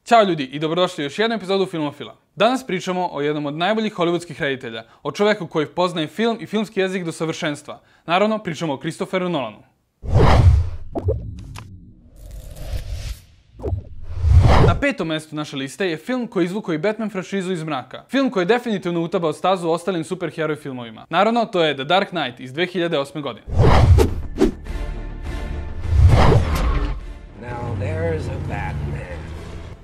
Ćao ljudi i dobrodošli u još jednu epizodu Filmofila. Danas pričamo o jednom od najboljih hollywoodskih reditelja, o čoveku koji poznaje film i filmski jezik do savršenstva. Naravno, pričamo o Christopheru Nolanu. Na petom mestu naše liste je film koji izvukao i Batman franšizu iz mraka. Film koji je definitivno utabao stazu ostalim superheroj filmovima. Naravno, to je The Dark Knight iz 2008. godine.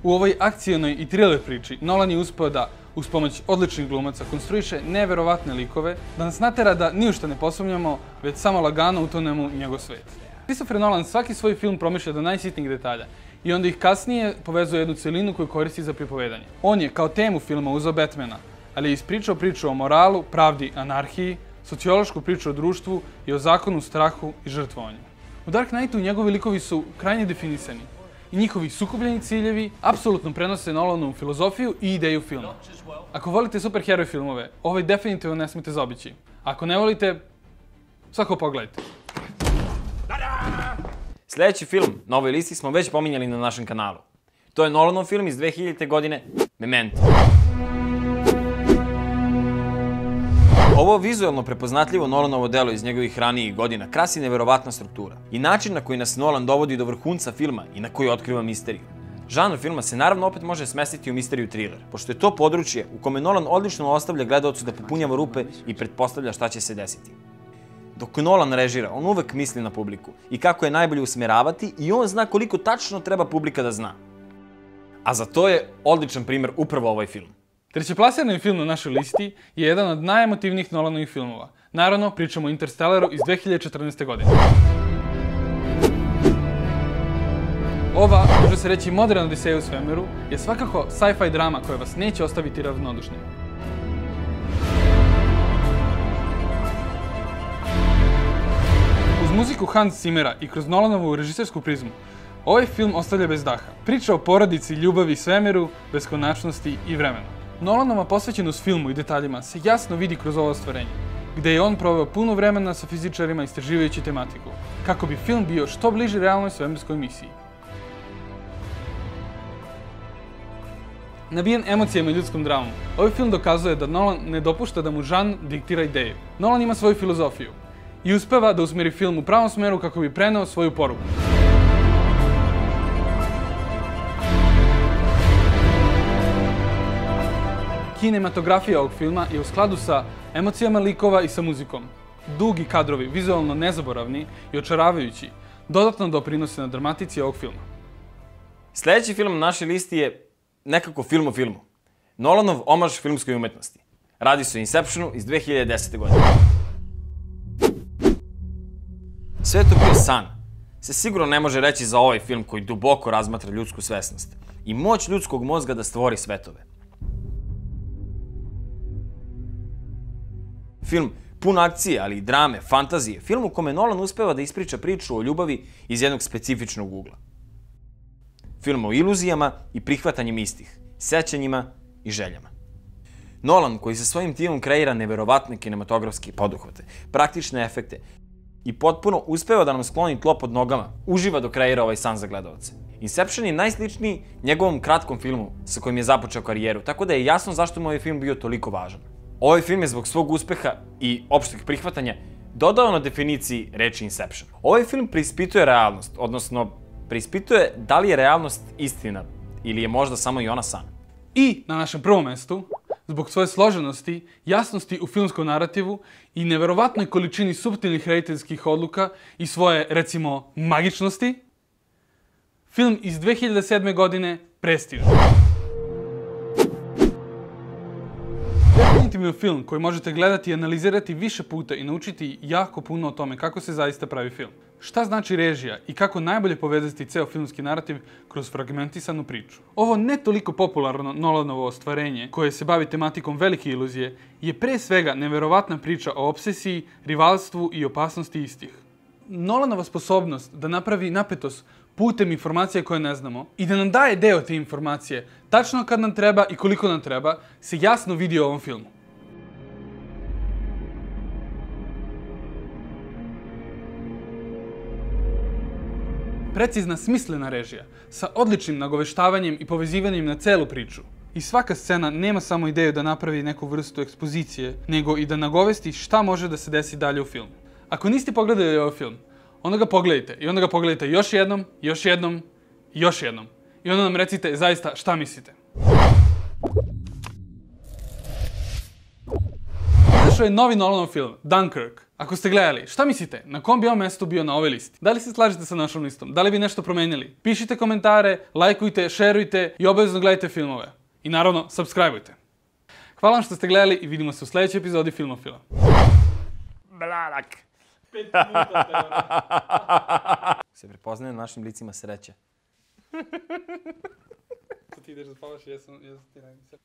U ovoj akcionoj i thriller priči Nolan je uspeo da, uz pomoć odličnih glumaca, konstruiše neverovatne likove, da nas natera da ni u šta ne posumnjamo, već samo lagano utonemo u njegov svet. Christopher Nolan svaki svoj film promišlja do najsitnijih detalja i onda ih kasnije povezuje jednu celinu koju koristi za pripovedanje. On je kao temu filma uzeo Batmana, ali je ispričao priču o moralu, pravdi, anarhiji, sociološku priču o društvu i o zakonu, strahu i žrtvovanju. U Dark Knightu njegovi likovi su krajnje definisani i njihovi sukobljeni ciljevi apsolutno prenose Nolanovu filozofiju i ideju filma. Ako volite superheroj filmove, ovaj definitivno ne smijete zaobići. Ako ne volite, svako pogledajte. Sljedeći film na ovoj listi smo već pominjali na našem kanalu. To je Nolanov film iz 2000. godine, Memento. Ovo vizualno prepoznatljivo Nolanovo delo iz njegovih ranijih godina krasi neverovatna struktura i način na koji nas Nolan dovodi do vrhunca filma i na koji otkriva misteriju. Žanr filma se naravno opet može smestiti u misteriju thriller, pošto je to područje u kome Nolan odlično ostavlja gledaocu da popunjava rupe i pretpostavlja šta će se desiti. Dok Nolan režira, on uvek misli na publiku i kako je najbolje usmeravati i on zna koliko tačno treba publika da zna. A za to je odličan primjer upravo ovaj film. Trećeplasirani film na našoj listi je jedan od najemotivnijih Nolanovih filmova. Naravno, pričamo o Interstellaru iz 2014. godine. Ova, može se reći moderna odiseja u svemiru, je svakako sci-fi drama koja vas neće ostaviti ravnodušnim. Uz muziku Hans Zimmera i kroz Nolanovu režisersku prizmu, ovaj film ostavlja bez daha. Priča o porodici, ljubavi, svemiru, beskonačnosti i vremena. Nolanova posvećenost filmu i detaljima se jasno vidi kroz ovo ostvarenje, gde je on proveo puno vremena sa fizičarima istraživajući tematiku, kako bi film bio što bliži realnoj svemirskoj misiji. Nabijen emocijama i ljudskom dramom, ovaj film dokazuje da Nolan ne dopušta da mu žanr diktira ideju. Nolan ima svoju filozofiju i uspeva da usmeri film u pravom smeru kako bi preneo svoju poruku. Kinematografija ovog filma je u skladu sa emocijama likova i sa muzikom. Dugi kadrovi, vizualno nezaboravni i očaravajući, dodatno doprinose na dramatici ovog filma. Sljedeći film na našoj listi je nekako film o filmu. Nolanov omaž filmskoj umetnosti. Radi se o Inceptionu iz 2010. godine. Sve je to bio san. Se sigurno ne može reći za ovaj film koji duboko razmatra ljudsku svesnost i moć ljudskog mozga da stvori svetove. Film pun akcije, ali i drame, fantazije. Film u kome Nolan uspeva da ispriča priču o ljubavi iz jednog specifičnog ugla. Film o iluzijama i prihvatanjem istih, sećanjima i željama. Nolan, koji sa svojim timom kreira neverovatne kinematografske poduhvate, praktične efekte i potpuno uspeva da nam skloni tlo pod nogama, uživa dok kreira ovaj san za gledaoce. Inception je najsličniji njegovom kratkom filmu sa kojim je započeo karijeru, tako da je jasno zašto mu ovaj film bio toliko važan. Ovaj film je zbog svog uspeha i opšteg prihvatanja dodao na definiciji reči Inception. Ovaj film preispituje realnost, odnosno preispituje da li je realnost istina ili je možda samo i ona san. I na našem prvom mestu, zbog svoje složenosti, jasnosti u filmskom narativu i neverovatnoj količini suptilnih rediteljskih odluka i svoje, recimo, magičnosti, film iz 2007. godine Prestiž. Definitivno film koji možete gledati i analizirati više puta i naučiti jako puno o tome kako se zaista pravi film. Šta znači režija i kako najbolje povezati ceo filmski narativ kroz fragmentisanu priču. Ovo ne toliko popularno Nolanovo ostvarenje, koje se bavi tematikom velike iluzije, je pre svega neverovatna priča o obsesiji, rivalstvu i opasnosti istih. Nolanova sposobnost da napravi napetost putem informacija koje ne znamo i da nam daje deo te informacije, tačno kad nam treba i koliko nam treba, se jasno vidi u ovom filmu. Precizna, smislena režija, sa odličnim nagoveštavanjem i povezivanjem na celu priču. I svaka scena nema samo ideju da napravi neku vrstu ekspozicije, nego i da nagovesti šta može da se desi dalje u filmu. Ako niste pogledali ovaj film, onda ga pogledajte i onda ga pogledajte još jednom, još jednom, još jednom. I onda nam recite zaista šta mislite. Izašao je novi Nolanov film, Dunkirk. Ako ste gledali, šta mislite? Na kom bi on mestu bio na ovoj listi? Da li se slažete sa našom listom? Da li bi nešto promenili? Pišite komentare, lajkujte, šerujte i obavezno gledajte filmove. I naravno, subscribeujte. Hvala vam što ste gledali i vidimo se u sljedećoj epizodi Filmofila. Bladak. 5 minuta teorije. Se prepoznaje na našim licima sreće. Ti ideš da spavaš, jesam ti radim se.